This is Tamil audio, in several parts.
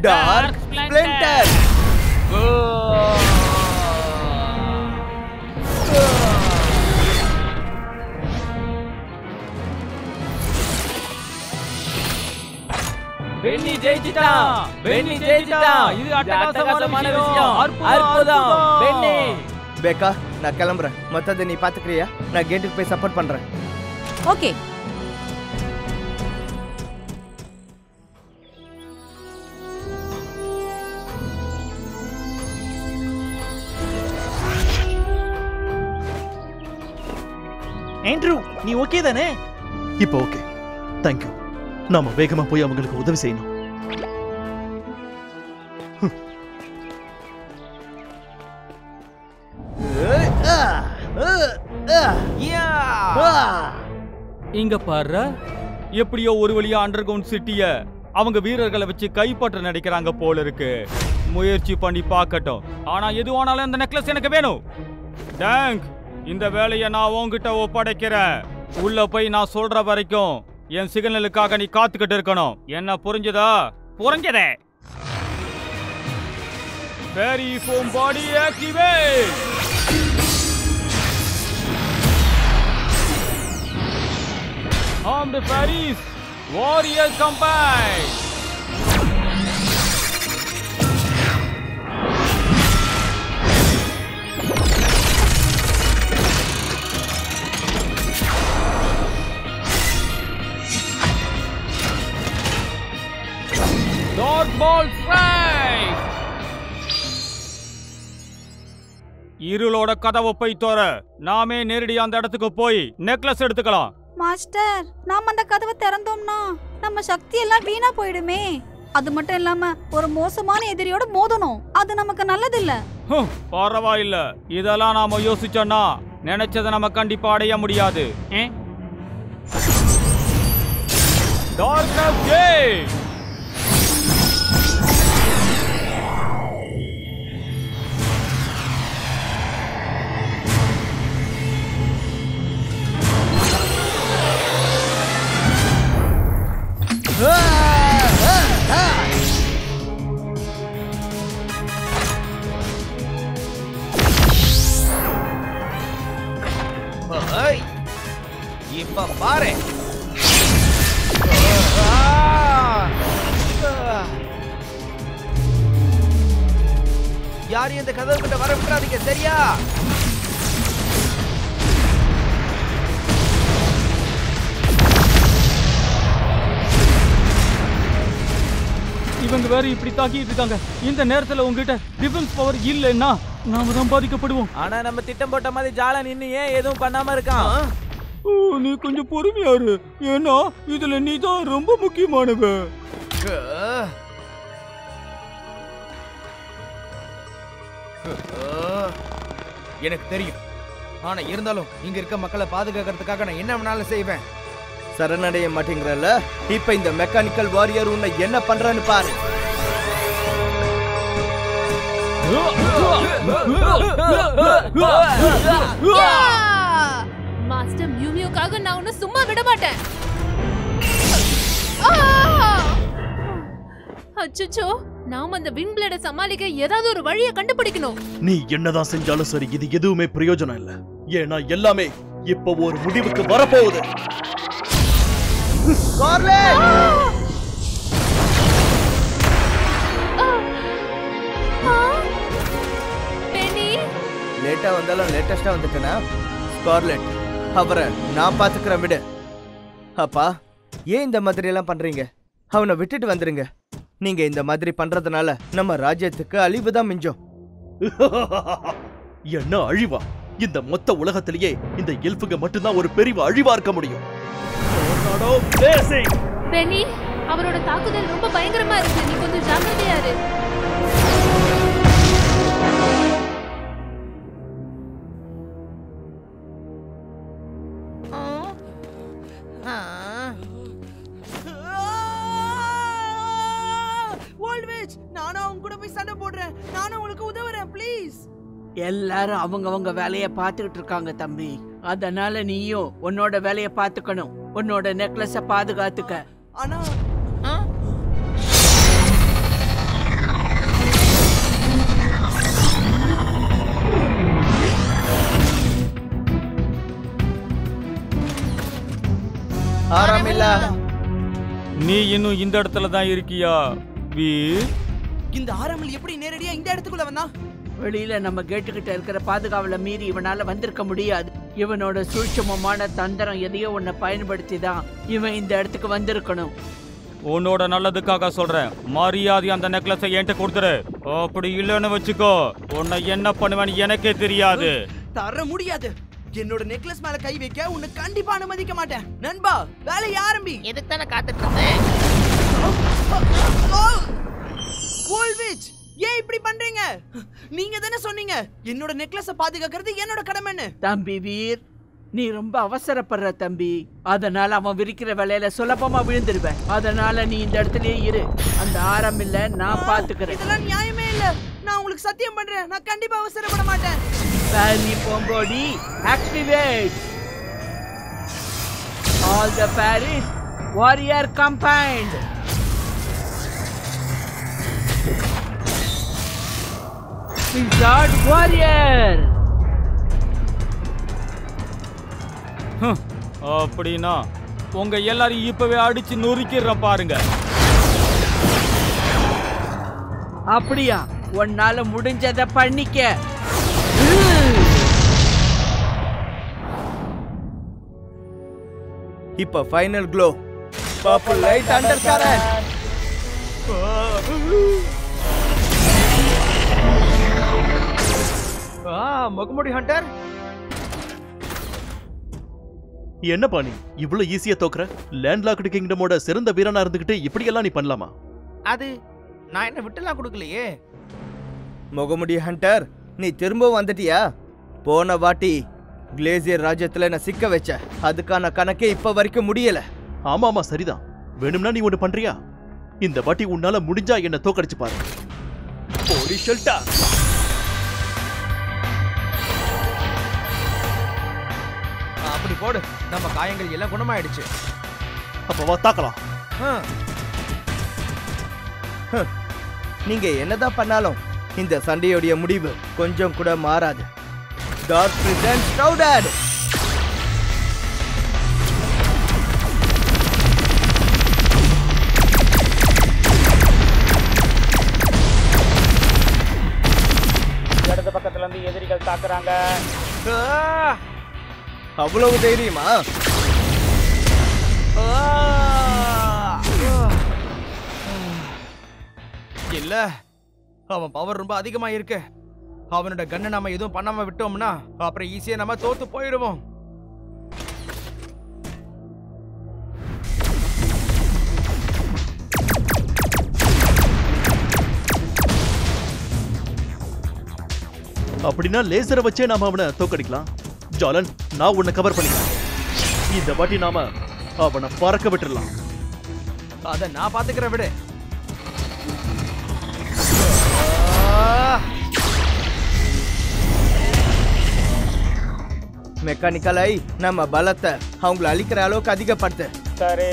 Dark splinter. பென்னி ஜெயிச்சிட்டான். பென்னி ஜெயிச்சிட்டான். இது அட்டகாசமான விஷயம். அற்புதம் பென்னி. பேக்கா, நான் கிளம்புறேன். மொத்தத்தை நீ பாத்துக்கிறியா? நான் கேட்டுக்கு போய் சப்போர்ட் பண்றேன். ஓகே. ஆண்ட்ரூ, நீ ஓகே தானே? இப்போ ஓகே. தேங்க்யூ. நாம வேகமா போய் அவங்களுக்கு உதவி செய்யணும். இங்க பாரு, எப்படியோ ஒரு வழியா அண்டர் கிரவுண்ட் சிட்டிய அவங்க வீரர்களை வச்சு கைப்பற்ற நினைக்கிறாங்க போல இருக்கு. முயற்சி பண்ணி பார்க்கட்டும். ஆனா எதுவானாலும் அந்த நெக்லஸ் எனக்கு வேணும். டேங்க், இந்த வேலையை நான் உன்கிட்ட ஒப்படைக்கிறேன். உள்ள போய் நான் சொல்ற வரைக்கும் என் சிக்னலுக்காக நீ காத்துக்கிட்டு இருக்கணும். என்ன புரிஞ்சதா? புரிஞ்சதே. Fairy form body activate. Armed fairies, warrior combine. Dark ball strike. இருளோட கதவை போய் தோற. நாமே நேரடி அந்த இடத்துக்கு போய் நெக்லஸ் எடுத்துக்கலாம். மாஸ்டர், நாம அந்த கதவை திறந்தோம்னா நம்ம சக்தி எல்லாம் வீணா போயிடுமே. அது மட்டும் இல்லாம ஒரு மோசமான எதிரியோட மோதணும். அது நமக்கு நல்லது இல்ல. பரவாயில்ல, இதெல்லாம் நாம யோசிச்சோம்னா நினைச்சதை நம்ம கண்டிப்பா அடைய முடியாது. Darkness gate. இப்ப பாரு. யாரையும் இந்த கதவு கிட்ட வர விட்டுறாதீங்க, சரியா? இவங்க வேற இப்படி தாக்கிட்டு இருக்காங்க. இந்த நேரத்துல உங்ககிட்ட டிஃபென்ஸ் பவர் இல்லைன்னா நாம தான் பாதிக்கப்படுவோம். ஆனா நம்ம திட்டம் போட்ட மாதிரி ஜாலன் இன்னும் ஏன் எதுவும் பண்ணாம இருக்கான்? நீ கொஞ்சம் பொறுமையாரு. ஏன்னா இதுல நீ தான் ரொம்ப முக்கியமானவ. எனக்கு தெரியும். ஆனா இருந்தாலும் இங்க இருக்க மக்களை பாதுகாக்கிறதுக்காக நான் என்ன வேணாலும் செய்வேன். சரணடைய மாட்டேங்கிறல்ல? இப்ப இந்த மெக்கானிக்கல் வாரியர் உன்னை என்ன பண்றான்னு பாரு. மாஸ்டர் மியூமியோக்காக நான் உன்னை சும்மா விட மாட்டேன். அச்சச்சோ, நாம அந்த விங் பிளேட சமாளிக்க ஏதாவது ஒரு வழியை கண்டுபிடிக்கணும். நீ என்னதான் செஞ்சாலும் சரி, இது எதுவுமே பிரயோஜனம் இல்ல. ஏன்னா எல்லாமே இப்ப ஒரு முடிவுக்கு வரப்போகுது. லேட்டா வந்தாலும் லேட்டஸ்டா வந்துட்டேனா? ஸ்கார்லெட், அவரை நான் பாத்துக்கிறேன், விடு. அப்பா, ஏன் இந்த மாதிரி எல்லாம் பண்றீங்க? அவனை விட்டுட்டு வந்துருங்க. நீங்க இந்த மாதிரி பண்றதுனால நம்ம ராஜ்யத்துக்கு அழிவுதான் மிஞ்சம். என்ன அழிவா? இந்த மொத்த உலகத்திலேயே இந்த எல்ஃபுங்க மட்டும்தான் ஒரு பெரிய அழிவா இருக்க முடியும். பெனி, அவரோட தாக்குதல் ரொம்ப பயங்கரமா இருக்கு. நீ கொஞ்சம் ஜாக்கிரதையா இரு. நானும் அவங்க கூட போய் சண்டை போடுறேன். நானும் உங்களுக்கு உதவுறேன், ப்ளீஸ். எல்லாரும் அவங்க வேலைய பாத்துக்கிட்டு இருக்காங்க தம்பி. அதனால நீயும் உன்னோட வேலைய பாத்துக்கணும். உன்னோட நெக்லஸ பாதுகாத்துக்க. ஆனா ஆரம்பில்ல. நீ இன்னும் இந்த இடத்துல தான் இருக்கியா வீர்? இந்த ஆரம்பல் எப்படி நேரடியா இந்த இடத்துக்குள்ள வந்தா? வெளியில நம்ம கேட்டுக்கிட்ட இருக்கிற பாதுகாவலை மீறி இவனால வந்திருக்க முடியாது. இவனோட சூட்சமமான தந்திரம் எதையோ ஒன்ன பயன்படுத்தி தான் இவன் இந்த இடத்துக்கு வந்திருக்கணும். உன்னோட நல்லதுக்காக சொல்றேன், மரியாதை அந்த நெக்லஸை என்கிட்ட கொடுத்துரு. அப்படி இல்லைன்னு வச்சுக்கோ, உன்னை என்ன பண்ணுவேன்னு எனக்கே தெரியாது. தர முடியாது. என்னோட நெக்லஸ் மேல கை வைக்க உன்னை கண்டிப்பா அனுமதிக்க மாட்டேன். நண்பா, வேலையை ஆரம்பி. எதுக்கு தானே காத்துட்டு இருந்தேன்? கோல்விச், ஏன் இப்படி பண்றீங்க? நீங்க தானே சொன்னீங்க என்னோட நெக்லஸ பாதுகாக்கிறது என்னோட கடமைன்னு. தம்பி வீர், நீ ரொம்ப அவசரப்படுற தம்பி. அதனால அவன் விரிக்கிற வேலையில சுலபமா விழுந்துருவேன். அதனால நீ இந்த இடத்துலயே இரு. அந்த ஆரம்பில்ல நான் பாத்துக்கிறேன். இதெல்லாம் நியாயமே இல்ல. நான் உங்களுக்கு சத்தியம் பண்றேன், நான் கண்டிப்பா அவசரப்பட மாட்டேன். Fairy Pombodi, activate! All the fairies, warrior combined! Wizard warrior! அப்படின்னா உங்க எல்லாரையும் இப்பவே அடிச்சு நொறுக்கிறேன் பாருங்க. அப்படியா? உன்னால முடிஞ்சதை பண்ணிக்க. இப்ப final glow. Purple light undercurrent. முகமுடி ஹண்டர், என்னப்பா நீ இவ்வளவு ஈஸியா தோக்குற? லேண்ட்லாக்டு கிங்டமோட சிறந்த வீரனா இருந்துகிட்டு இப்படி எல்லாம் நீ பண்ணலாமா? அது நான் என்ன விட்டுலாம் கொடுக்கலையே. முகமுடி ஹண்டர், நீ திரும்பவும் வந்துட்டியா? போன வாட்டி கிளேசியர் ராஜ்யத்துல நான் சிக்க வச்ச, அதுக்கான கணக்கே இப்ப வரைக்கும் முடியல. ஆமா ஆமா சரிதான். வேணும்னா நீ ஒண்ணு பண்றியா? இந்த வாட்டி உன்னால முடிஞ்சா என்ன தோக்கடிச்சு பாரு. போடி ஷெல்டா. அப்படி போடு. நம்ம காயங்கள் எல்லாம் குணமாயிடுச்சு. அப்ப வா தாக்கலாம். நீங்க என்னதான் பண்ணாலும் இந்த சண்டையோடைய முடிவு கொஞ்சம் கூட மாறாது. Dark presence crowded. இடது பக்கத்துல இருந்து எதிரிகள் தாக்குறாங்க. அவ்வளவு தைரியமா? இல்ல, அவன் பவர் ரொம்ப அதிகமா இருக்கு. அவனோட கண்ணை நாம எதுவும் பண்ணாம விட்டோம்னா அப்புறம் ஈஸியா நம்ம தோத்து போயிடுவோம். அப்படின்னா லேசரை வச்சே நாம அவனை தோக்கடிக்கலாம். ஜாலன், நான் உன்னை கவர் பண்ணிக்கிறேன். இந்த வாட்டி நாம அவனை பறக்க விட்டுறலாம். அத நான் பாத்துக்கிறேன், விடு. மெக்கானிக்கலை நம்ம பலத்தை அவங்களை அழிக்கிற அளவுக்கு அதிகப்படுத்து. சரி.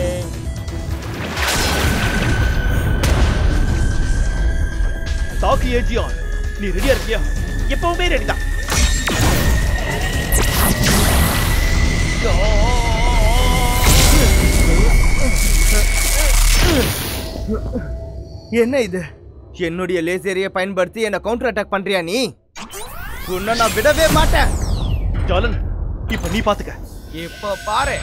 தாக்கு ஏஜியான், நீ ரெடியா இருக்கியா? எப்பவுமே ரெடிதான். என்ன இது? என்னுடைய லேசரையை பயன்படுத்தி என்ன கவுண்டர் அட்டாக் பண்றியா நீ? உன்னை நான் விடவே மாட்டேன். ஜாலன், இப்ப நீ பாத்துக்க. இப்ப பாரு.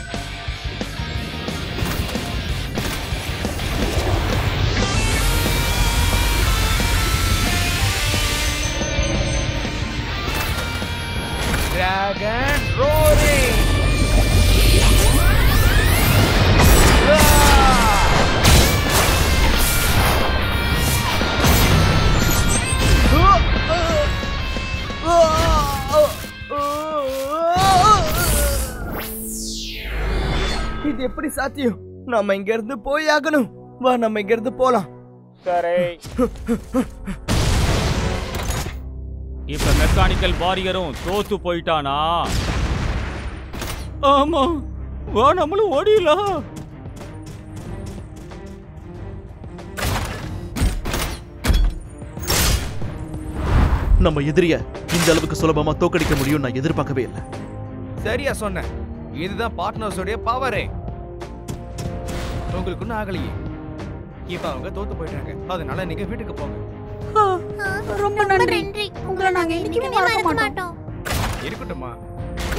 Dragon roaring. இது எப்படி சாத்தியம்? நாம இங்க இருந்து போய் ஆகணும். வா, நம்ம இங்க இருந்து போலாம். சரி. இப்ப மெக்கானிக்கல் வாரியரும் தோத்து போயிட்டானா? ஆமா, வா நம்மளும் ஓடிடலாம். நம்ம எதிரிய இந்த அளவுக்கு சுலபமா தோக்கடிக்க முடியும் நான் எதிர்பார்க்கவே இல்லை. சரியா சொன்ன. இதுதான் பார்ட்னர்ஸோட பவரே. உங்களுக்கு ஒன்றும் ஆகலையே. இப்ப அவங்க தோத்து போயிட்டாங்க. அதனால நீங்க வீட்டுக்கு போங்க. ரொம்ப நன்றி. உங்களை நாங்க என்னைக்குமே மறக்க மாட்டோம். இருக்கட்டும்மா.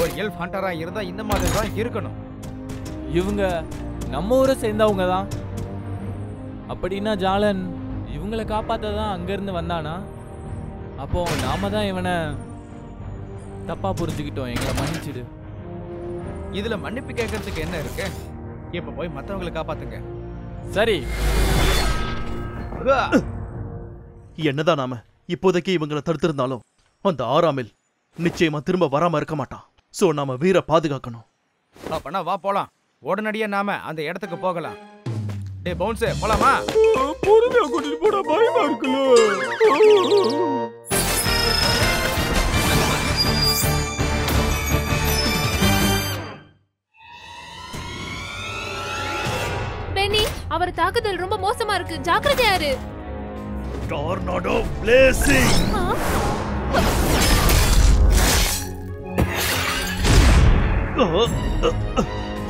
ஒரு எல்ஃப் ஹண்டரா இருந்தா இந்த மாதிரி தான் இருக்கணும். இவங்க நம்ம ஊரை சேர்ந்தவங்க தான். அப்படின்னா ஜாலன் இவங்களை காப்பாத்த தான் அங்கிருந்து வந்தானா? அப்போ நாம தான் இவனை தப்பா புரிஞ்சுக்கிட்டோம். எங்களை மன்னிச்சிடு. இதுல மன்னிப்பு கேட்கறதுக்கு என்ன இருக்கு? இப்ப போய் மத்தவங்களை காப்பாத்துங்க. சரி. என்னதான் நாம இப்போதைக்கு இவங்களை தடுத்திருந்தாலும் அந்த ஆறாமில் நிச்சயமா திரும்ப வராம இருக்க மாட்டான். சோ நாம வீர பாதுகாக்கணும். அப்பனா வா போலாம். உடனடியா நாம அந்த இடத்துக்கு போகலாம். டேய் பவுன்ஸ், போலாமா? பொறுமையா கூட்டிட்டு போட பயமா இருக்குல்ல. பெனி, அவர் தாக்குதல் ரொம்ப மோசமா இருக்கு. ஜாக்கிரதையா இரு. டார்னடோ பிளேசிங்.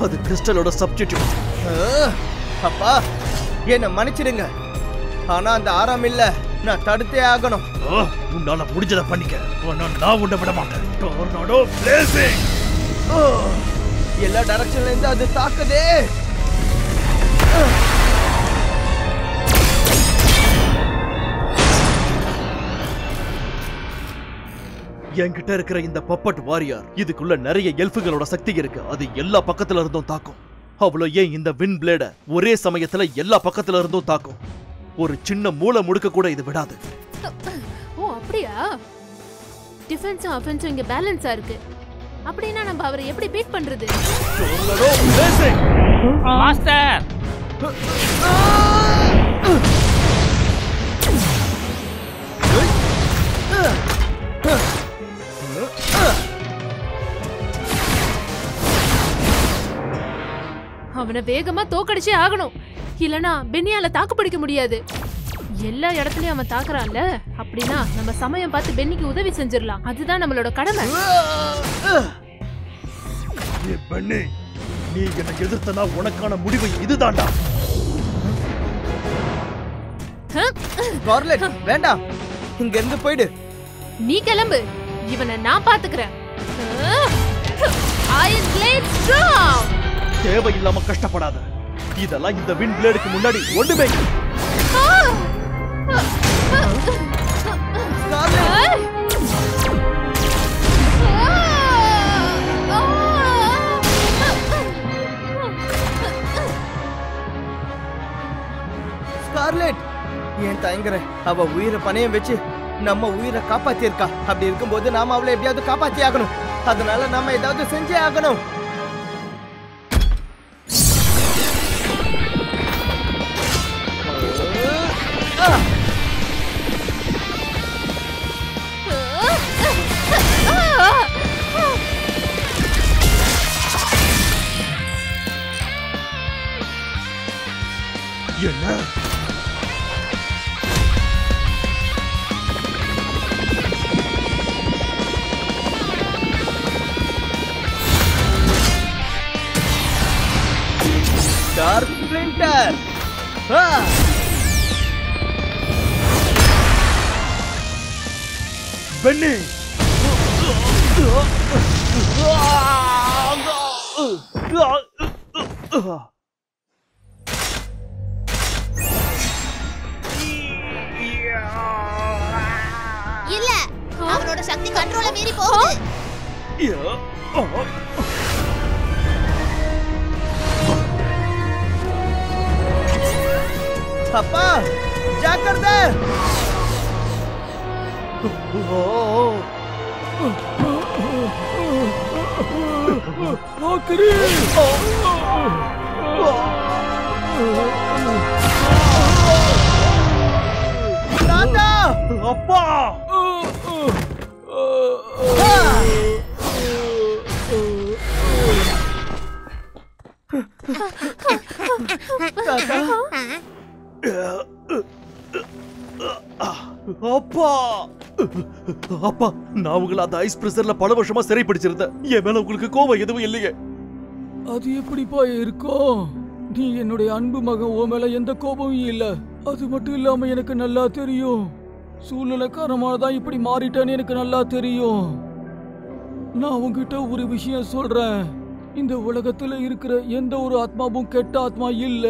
அது கிறிஸ்டலோட சப்ஸ்டிட்யூட். அப்பா என்ன மன்னிச்சிடுங்க. ஆனா அந்த ஆறாமில்ல நான் தடுத்தே ஆகணும். உன்னால முடிஞ்சதை பண்ணிக்க. நான் உன்னை விட மாட்டேன். டார்னடோ பிளேசிங். எல்லா டைரக்ஷன்ல இருந்து அது தாக்குதே. என்கிட்ட இருக்கிற இந்த பப்பட் வாரியர் இதுக்குள்ள நிறைய எல்ஃபுகளோட சக்தி இருக்கு. அது எல்லா பக்கத்துல இருந்தும் தாக்கும். அவ்வளோ ஏன் இந்த வின் பிளேட ஒரே சமயத்துல எல்லா பக்கத்துல இருந்தும் தாக்கும். ஒரு சின்ன மூளை முடுக்க கூட இது விடாது. ஓ அப்படியா? டிஃபென்ஸும் அஃபென்ஸும் இங்க பேலன்ஸா இருக்கு. அப்படின்னா நம்ம அவரை எப்படி பீட் பண்றது? மாஸ்டர், அவனை வேகமா தோக்கடிச்சே ஆகணும். இல்லனா பென்னியால தாக்கு பிடிக்க முடியாது. எல்லா இடத்துலயும் அவன் தாக்குறான்ல. அப்படின்னா நம்ம சமயம் பார்த்து பென்னிக்கு உதவி செஞ்சிடலாம். அதுதான் நம்மளோட கடமை. பென்னி, நீ என்ன எதிர்த்தனா உனக்கான முடிவு இதுதான்டா. ஸ்கார்லெட் வேண்டாம், இங்க இருந்து போயிடு. நீ கிளம்பு. இவனை நான் பாத்துக்கிறேன். Iron blade strong. தேவையில்லாம கஷ்டப்படாத. இதெல்லாம் இந்த வின் பிளேடுக்கு முன்னாடி ஒண்ணுமே. ஸ்கார்லெட் ஏன் தயங்குற? அவ உயிரை பணையம் வச்சு நம்ம உயிரை காப்பாத்திருக்கா. அப்படி இருக்கும்போது நாம அவளை எப்படியாவது காப்பாத்தி ஆகணும். அதனால நாம ஏதாவது செஞ்சே ஆகணும். என்ன? Dark splinter. பென்னி, இல்ல, அவனோட சக்தி கண்ட்ரோல மீறி போகுது. அப்பா ஜாக்கிரதை. தாத்தா, அப்பா, அப்பா, அப்பா, நான் உங்களை அந்த ஐஸ் பிரஷர்ல பல வருஷமா சிறை பிடிச்சிருந்தேன். என் மேல உங்களுக்கு கோவம் எதுவும் இல்லையே. அது எப்படிப்பா இருக்கும்? நீ என்னுடைய அன்பு மகன், உன் மேல எந்த கோபமும் இல்ல. அது மட்டும் இல்லாம எனக்கு நல்லா தெரியும், சூழ்நிலை காரணமானதான் இப்படி மாறிட்டேன்னு எனக்கு நல்லா தெரியும். நான் உங்ககிட்ட ஒரு விஷயம் சொல்றேன். இந்த உலகத்துல இருக்கிற எந்த ஒரு ஆத்மாவும் கெட்ட ஆத்மா இல்ல.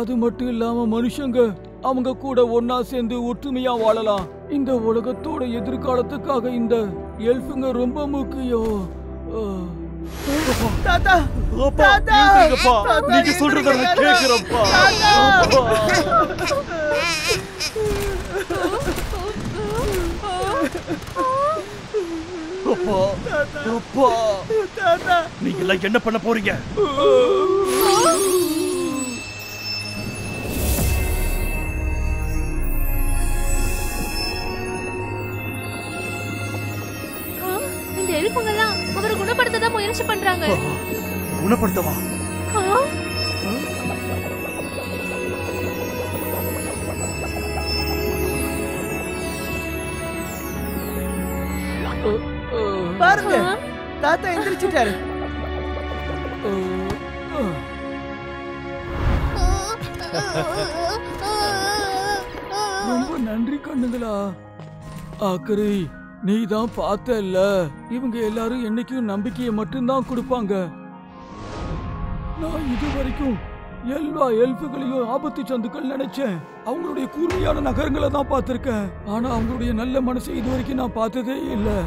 அது மட்டும் இல்லாம மனுஷங்க அவங்க கூட ஒன்னா சேர்ந்து ஒற்றுமையா வாழலாம். இந்த உலகத்தோட எதிர்காலத்துக்காக இந்த எல்ஃபுங்க ரொம்ப முக்கியம். தாத்தா அப்பா, தாத்தா! எழுந்திருங்கப்பா. தாத்தா, நீங்க சொல்றத நான் எழுந்திருங்க. கேக்குறேன்ப்பா. அப்பா, அப்பா, தாத்தா நீங்க எல்லாம் என்ன பண்ண போறீங்க? இந்த எலும்புங்கெல்லாம் அவரை குணப்படுத்த தான் முயற்சி பண்றாங்க. குணப்படுத்தவா? ஆ? பாருங்க, தாத்தா எந்திரிச்சிட்டாரு. ரொம்ப நன்றி கண்ணுங்களா. ஆக்கரை நீ தான் பார்த்தல்ல, இவங்க எல்லாரும் என்னைக்கும் நம்பிக்கையை மட்டும்தான் கொடுப்பாங்க. நான் இது வரைக்கும் எல்லா எல்ஃபுகளையும் ஆபத்து சந்துக்கள் நினைச்சேன். அவங்களுடைய கூர்மையான நகரங்களை தான் பார்த்திருக்கேன். ஆனா அவங்களுடைய நல்ல மனசை இது வரைக்கும் நான் பார்த்ததே இல்லை.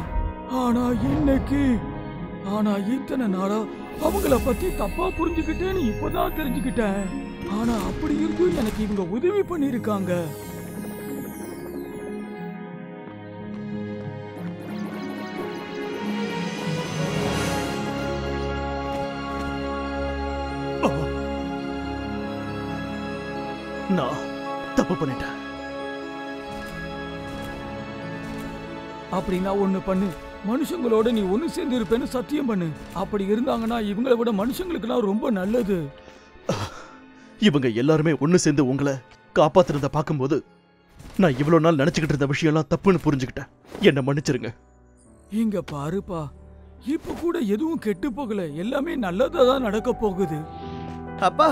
ஆனா இன்னைக்கு, இத்தனை நாளா அவங்கள பத்தி தப்பா புரிஞ்சுக்கிட்டேன்னு இப்பதான் தெரிஞ்சுக்கிட்டேன். ஆனா அப்படி இருந்தும் எனக்கு இவங்க உதவி பண்ணிருக்காங்க. நான் தப்பு பண்ணிட்டேன். அப்படின்னா ஒண்ணு பண்ணு, மனுஷங்களோட நீ ஒண்ணு சேர்ந்து இருப்பேன்னு சத்தியம் பண்ணு. அப்படி இருந்தாங்கன்னா இவங்களை விட மனுஷங்களுக்குலாம் ரொம்ப நல்லது. இவங்க எல்லாருமே ஒண்ணு சேர்ந்து உங்களை காப்பாத்துறத பார்க்கும்போது நான் இவ்வளவு நாள் நினைச்சுக்கிட்டு இருந்த விஷயம்லாம் தப்புன்னு புரிஞ்சுக்கிட்டேன். என்ன மன்னிச்சிருங்க. இங்க பாருப்பா, இப்ப கூட எதுவும் கெட்டு போகல, எல்லாமே நல்லதா தான் நடக்க போகுது. அப்பா,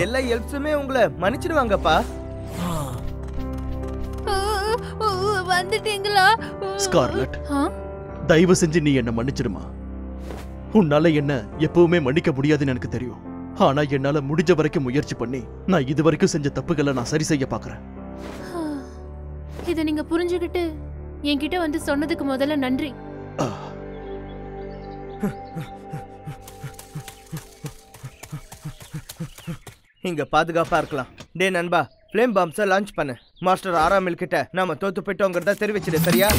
எல்லா எல்ப்ஸுமே உங்களை மன்னிச்சிடுவாங்கப்பா. வந்துட்டீங்களா? ஸ்கார்லட், தயவு செஞ்சு நீ என்ன மன்னிச்சிடுமா. உன்னால என்ன எப்பவுமே மன்னிக்க முடியாதுன்னு எனக்கு தெரியும். ஆனா என்னால முடிஞ்ச வரைக்கும் முயற்சி பண்ணி நான் இது வரைக்கும் செஞ்ச தப்புகளை நான் சரி செய்ய பாக்குறேன். இத நீங்க புரிஞ்சுக்கிட்டு என்கிட்ட வந்து சொன்னதுக்கு முதல்ல நன்றி. இங்க பாதுகாப்பா இருக்கலாம். டே நண்பா, ஃப்ளேம் பாம்ஸை லான்ச் பண்ணு. மாஸ்டர் ஆராமில் கிட்ட நாம தோத்து போயிட்டோங்கிறத தெரிவிச்சிடு, சரியா?